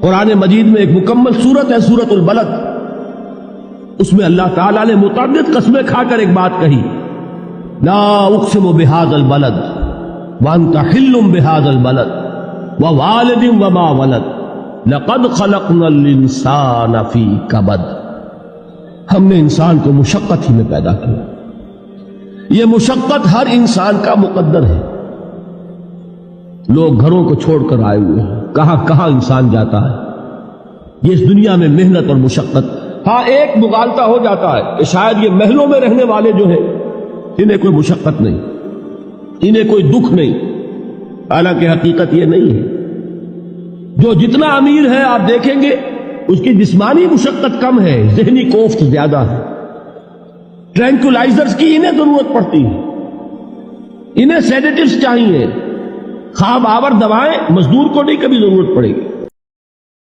قرآن مجید میں ایک مکمل سورت ہے سورت البلد، اس میں اللہ تعالیٰ نے متعدد قسمیں کھا کر ایک بات کہی، لا اقسم بہذا البلد وانت حل بہذا البلد ووالد وما ولد لقد خلقنا الانسان فی کبد۔ ہم نے انسان کو مشقت ہی میں پیدا کیا، یہ مشقت ہر انسان کا مقدر ہے۔ لوگ گھروں کو چھوڑ کر آئے ہوئے ہیں، کہاں کہاں انسان جاتا ہے، یہ اس دنیا میں محنت اور مشقت۔ ہاں ایک مغالطہ ہو جاتا ہے کہ شاید یہ محلوں میں رہنے والے جو ہیں انہیں کوئی مشقت نہیں، انہیں کوئی دکھ نہیں، حالانکہ حقیقت یہ نہیں ہے۔ جو جتنا امیر ہے آپ دیکھیں گے اس کی جسمانی مشقت کم ہے، ذہنی کوفت زیادہ ہے۔ ٹرینکولائزرز کی انہیں ضرورت پڑتی ہے، انہیں سیڈیٹیوز چاہیے، خواب آور دوائیں مزدور کو نہیں کبھی ضرورت پڑے گی۔